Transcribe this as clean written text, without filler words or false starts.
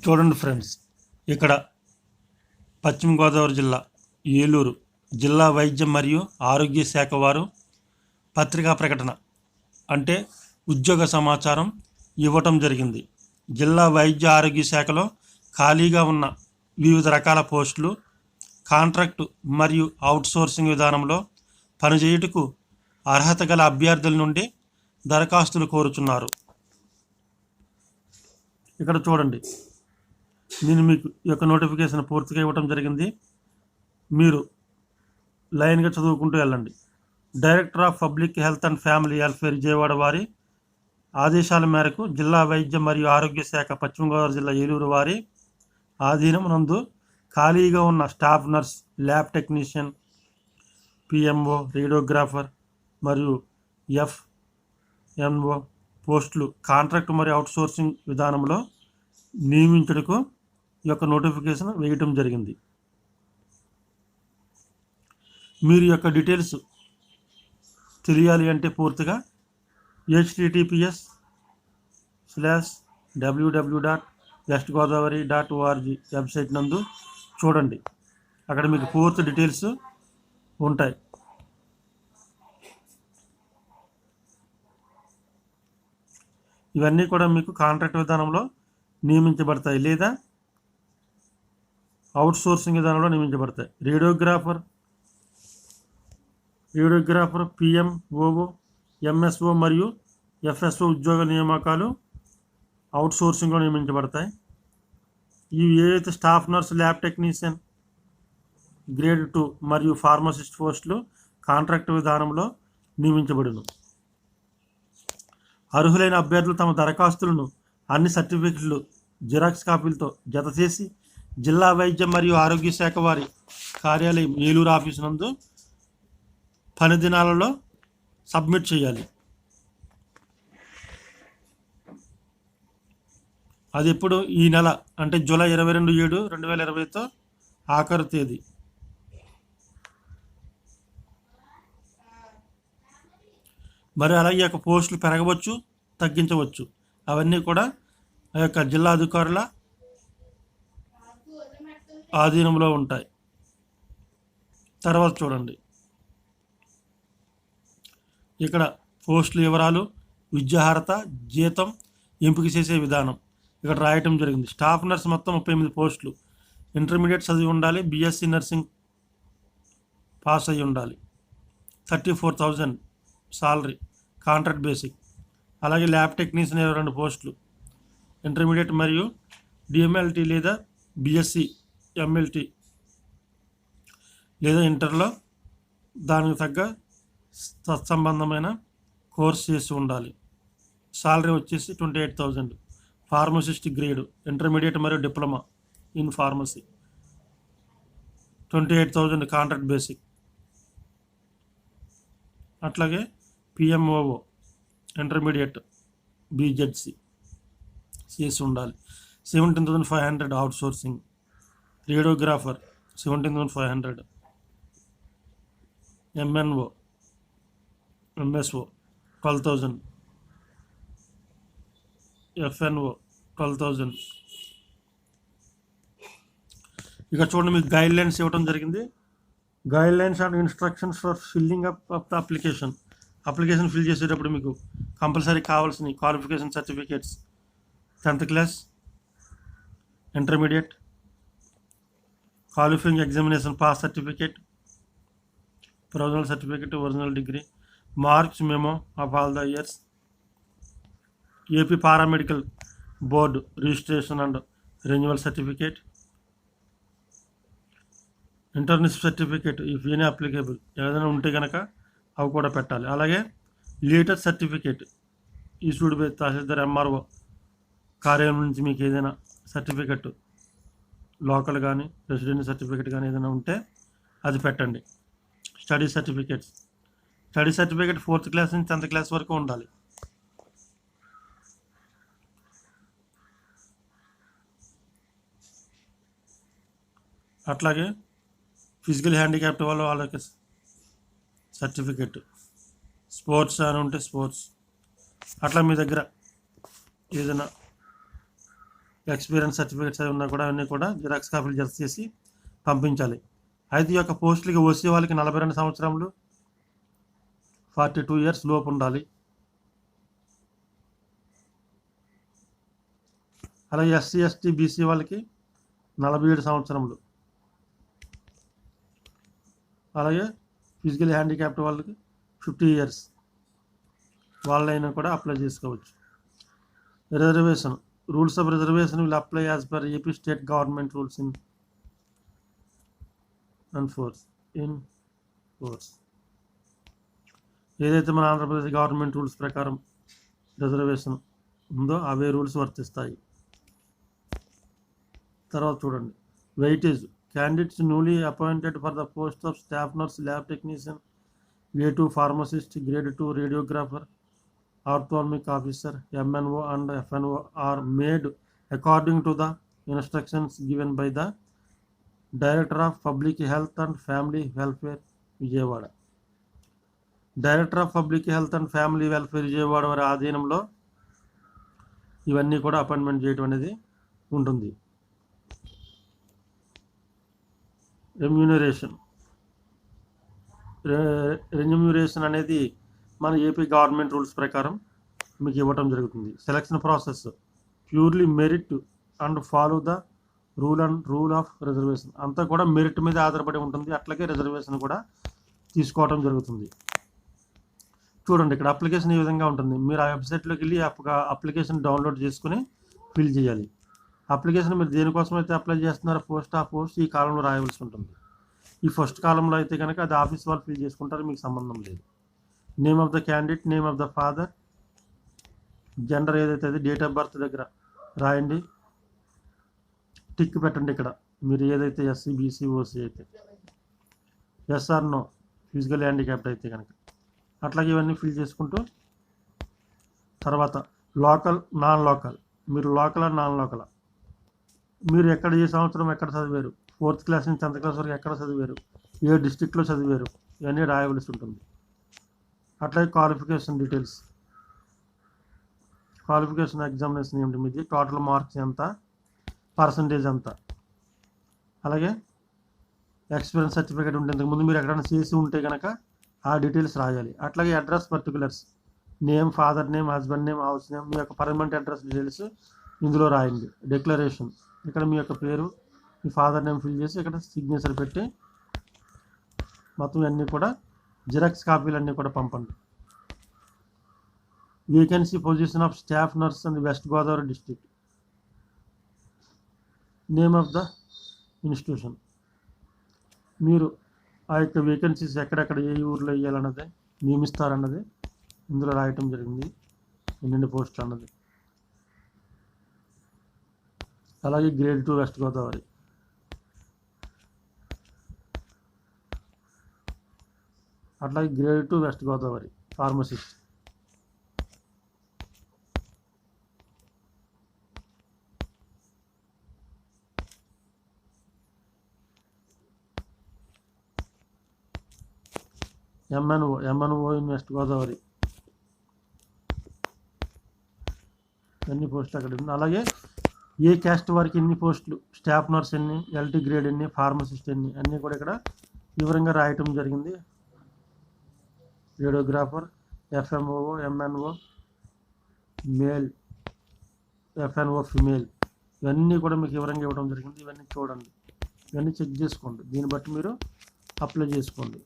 చూడండి ఫ్రెండ్స్, ఇక్కడ పశ్చిమ గోదావరి జిల్లా ఏలూరు జిల్లా వైద్యం మరియు ఆరోగ్య శాఖ వారు పత్రికా ప్రకటన అంటే ఉద్యోగ సమాచారం ఇవ్వటం జరిగింది. జిల్లా వైద్య ఆరోగ్య శాఖలో ఖాళీగా ఉన్న వివిధ రకాల పోస్టులు కాంట్రాక్టు మరియు అవుట్సోర్సింగ్ విధానంలో పనిచేయుటకు అర్హత గల అభ్యర్థుల నుండి దరఖాస్తులు కోరుచున్నారు. ఇక్కడ చూడండి, నేను మీకు ఈ యొక్క నోటిఫికేషన్ పూర్తిగా ఇవ్వటం జరిగింది. మీరు లైన్గా చదువుకుంటూ వెళ్ళండి. Director of public health and family welfare Vijayawada వారి ఆదేశాల మేరకు జిల్లా వైద్య మరియు ఆరోగ్య శాఖ పశ్చిమ గోదావరి జిల్లా ఏలూరు వారి ఆధీనం నందు ఖాళీగా ఉన్న staff nurse, lab technician, PMO, radiographer మరియు ఎఫ్ఎన్ఓ పోస్టులు కాంట్రాక్ట్ మరియు అవుట్సోర్సింగ్ విధానంలో నియమించుటకు ఈ యొక్క నోటిఫికేషన్ వేయటం జరిగింది. మీరు యొక్క డీటెయిల్స్ తెలియాలి అంటే పూర్తిగా https://www.westgodavari.org వెబ్సైట్ నందు చూడండి. అక్కడ మీకు పూర్తి డీటెయిల్స్ ఉంటాయి. ఇవన్నీ కూడా మీకు కాంట్రాక్ట్ విధానంలో నియమించబడతాయి లేదా అవుట్సోర్సింగ్ విధానంలో నియమించబడతాయి. రేడియోగ్రాఫర్, పిఎంఓఓ, ఎంఎస్ఓ మరియు ఎఫ్ఎస్ఓ ఉద్యోగ నియామకాలు అవుట్సోర్సింగ్లో నియమించబడతాయి. ఇవి ఏవైతే staff nurse, lab technician grade 2 మరియు ఫార్మసిస్ట్ పోస్టులు కాంట్రాక్ట్ విధానంలో నియమించబడును. అర్హులైన అభ్యర్థులు తమ దరఖాస్తులను అన్ని సర్టిఫికెట్లు జిరాక్స్ కాపీలతో జతచేసి జిల్లా వైద్య మరియు ఆరోగ్య శాఖ వారి కార్యాలయం ఏలూరు ఆఫీసు నందు 10 దినాలలో సబ్మిట్ చేయాలి. అది ఎప్పుడు? ఈ నెల అంటే జూలై 22/7/2020తో ఆఖరు తేదీ. మరి అలాగే యొక్క పోస్టులు పెరగవచ్చు, తగ్గించవచ్చు. అవన్నీ కూడా ఆ యొక్క జిల్లా అధికారుల ఆధీనంలో ఉంటాయి. తర్వాత చూడండి, ఇక్కడ పోస్టుల వివరాలు, విద్యార్హత, జీతం, ఎంపిక చేసే విధానం ఇక్కడ రాయటం జరిగింది. స్టాఫ్ నర్స్ మొత్తం 38 పోస్టులు. ఇంటర్మీడియట్ చదివి ఉండాలి, బీఎస్సీ నర్సింగ్ పాస్ అయ్యి ఉండాలి. 34,000 సాలరీ, కాంట్రాక్ట్ బేసిక్. అలాగే ల్యాబ్ టెక్నీషియన్ 22 పోస్టులు. ఇంటర్మీడియట్ మరియు డిఎంఎల్టీ లేదా బీఎస్సీ ఎంఎల్టీ లేదా ఇంటర్లో దానికి తగ్గ తత్సంబంధమైన కోర్స్ చేసి ఉండాలి. సాలరీ వచ్చేసి 28,000. ఫార్మసిస్ట్ గ్రేడ్, ఇంటర్మీడియట్ మరియు diploma in pharmacy 28,000 contract basic. అట్లాగే పిఎంఓఓ ఇంటర్మీడియట్ బీజెడ్సి చేసి ఉండాలి. 17,500 outsourcing. Radiographer 17,500. MNO MSO 12,000. F&O 12,000. ఇక చూడండి, మీకు గైడ్ లైన్స్ ఇవ్వడం జరిగింది. Guide lines and instructions for filling up of the application. Application fill చేసేటప్పుడు మీకు కంపల్సరీ కావాల్సిన qualification certificates 10th class, intermediate, qualifying examination pass certificate, provisional certificate, original degree, marks memo of all the years, AP paramedical board registration and renewal certificate, internship certificate if any applicable ఏదైనా ఉంటే కనుక అవి కూడా పెట్టాలి. అలాగే latest certificate issued by tahsildar MRO కార్యాలయం నుంచి మీకు ఏదైనా సర్టిఫికెట్ లోకల్ కానీ రెసిడెంట్ సర్టిఫికేట్ కానీ ఏదైనా ఉంటే అది పెట్టండి. స్టడీ సర్టిఫికేట్ 4th క్లాస్ నుంచి 10th క్లాస్ వరకు ఉండాలి. అట్లాగే ఫిజికల్ హ్యాండిక్యాప్ట్ వాళ్ళకి సర్టిఫికెట్, స్పోర్ట్స్ అని ఉంటే స్పోర్ట్స్. అట్లా మీ దగ్గర ఏదైనా ఎక్స్పీరియన్స్ సర్టిఫికేట్స్ అవి ఉన్నా కూడా అన్నీ కూడా జిరాక్స్ కాపీలు జెరాక్స్ చేసి పంపించాలి. అయితే ఈ యొక్క పోస్టులకి వచ్చే వాళ్ళకి 42 సంవత్సరములు 42 ఇయర్స్ లోపు ఉండాలి. అలాగే ఎస్సీ ఎస్టీ బీసీ వాళ్ళకి 47 సంవత్సరములు. అలాగే ఫిజికల్ హ్యాండిక్యాప్డ్ వాళ్ళకి 50 ఇయర్స్ వాళ్ళైనా కూడా అప్లై చేసుకోవచ్చు. Reservation rules of reservation will apply as per AP state government rules in force. ఏదైతే మన ఆంధ్రప్రదేశ్ గవర్నమెంట్ రూల్స్ ప్రకారం రిజర్వేషన్ ఉందో అవే రూల్స్ వర్తిస్తాయి. తర్వాత చూడండి, weightage candidates newly appointed for the post of staff nurse, lab technician, grade 2 pharmacist, grade 2 radiographer, ఆర్థోమిక్ officer, MNO and FNO are made according to the instructions given by the Director of Public Health and Family Welfare, Vijayawada. Director of public health and family welfare Vijayawada వారి ఆధీనంలో ఇవన్నీ కూడా appointment చేయడం అనేది ఉంటుంది. Remuneration అనేది మన ఏపీ గవర్నమెంట్ రూల్స్ ప్రకారం మీకు ఇవ్వటం జరుగుతుంది. Selection process purely merit and follow the rule of reservation. అంతా కూడా మెరిట్ మీద ఆధారపడి ఉంటుంది. అట్లాగే రిజర్వేషన్ కూడా తీసుకోవడం జరుగుతుంది. చూడండి, ఇక్కడ అప్లికేషన్ ఈ విధంగా ఉంటుంది. మీరు ఆ వెబ్సైట్లోకి వెళ్ళి అప్లికేషన్ డౌన్లోడ్ చేసుకుని ఫిల్ చేయాలి. అప్లికేషన్ మీరు దేనికోసం అయితే అప్లై చేస్తున్నారో పోస్ట్ ఈ కాలంలో రాయవలసి ఉంటుంది. ఈ ఫస్ట్ కాలంలో అయితే కనుక అది ఆఫీస్ వాళ్ళు ఫిల్ చేసుకుంటారు, మీకు సంబంధం లేదు. Name of the candidate, name of the father, gender ఏదైతే అది డేట్ ఆఫ్ బర్త్ దగ్గర రాయండి, టిక్ పెట్టండి. ఇక్కడ మీరు ఏదైతే ఎస్సీ బీసీ ఓసీ అయితే ఎస్ఆర్ నో, ఫిజికల్ హ్యాండిక్యాప్డ్ అయితే కనుక అట్లాగే ఇవన్నీ ఫిల్ చేసుకుంటూ తర్వాత లోకల్ నాన్ లోకల్, మీరు లోకల్ నాన్ లోకల్, మీరు ఎక్కడ ఏ సంవత్సరం ఎక్కడ చదివారు, 4th క్లాస్ నుంచి 10th క్లాస్ వరకు ఎక్కడ చదివారు, ఏ డిస్టిక్లో చదివారు, ఇవన్నీ రాయవలసి ఉంటుంది. అట్లాగే క్వాలిఫికేషన్ డీటెయిల్స్, క్వాలిఫికేషన్ ఎగ్జామినేషన్ ఏమిటి మీది, టోటల్ మార్క్స్ ఎంత, పర్సంటేజ్ ఎంత, అలాగే ఎక్స్పీరియన్స్ సర్టిఫికేట్ ఉంటే ఇంతకుముందు మీరు ఎక్కడైనా చేసి ఉంటే కనుక ఆ డీటెయిల్స్ రాయాలి. అట్లాగే address particulars, name, father name, husband name, house name, మీ యొక్క పర్మనెంట్ అడ్రస్ డీటెయిల్స్ ఇందులో రాయండి. డిక్లరేషన్, ఇక్కడ మీ యొక్క పేరు, మీ ఫాదర్ నేమ్ ఫిల్ చేసి ఇక్కడ సిగ్నేచర్ పెట్టి మొత్తం అన్నీ కూడా జిరాక్స్ కాపీలు అన్నీ కూడా పంపండి. Vacancy position of staff nurse and west Godavari district, name of the institution, మీరు ఆ యొక్క వేకెన్సీస్ ఎక్కడెక్కడ ఏ ఊర్లో వేయాలన్నది నియమిస్తారన్నది ఇందులో రాయటం జరిగింది, ఎన్నెన్ని పోస్టులు అన్నది. అలాగే గ్రేడ్ 2 వెస్ట్ గోదావరి, అట్లాగే grade 2 west Godavari pharmacist, MNO in west Godavari, ఎన్ని పోస్టులు అక్కడ ఉంది. అలాగే ఏ క్యాస్ట్ వారికి ఎన్ని పోస్టులు, స్టాఫ్ నర్స్ ఎన్ని, LT గ్రేడ్ ఎన్ని, ఫార్మసిస్ట్ ఎన్ని, అన్నీ కూడా ఇక్కడ వివరంగా రాయటం జరిగింది. Radiographer, FMO, MNO male, FNO female, ఇవన్నీ కూడా మీకు వివరంగా ఇవ్వడం జరిగింది. ఇవన్నీ చూడండి, ఇవన్నీ చెక్ చేసుకోండి, దీన్ని బట్టి మీరు అప్లై చేసుకోండి.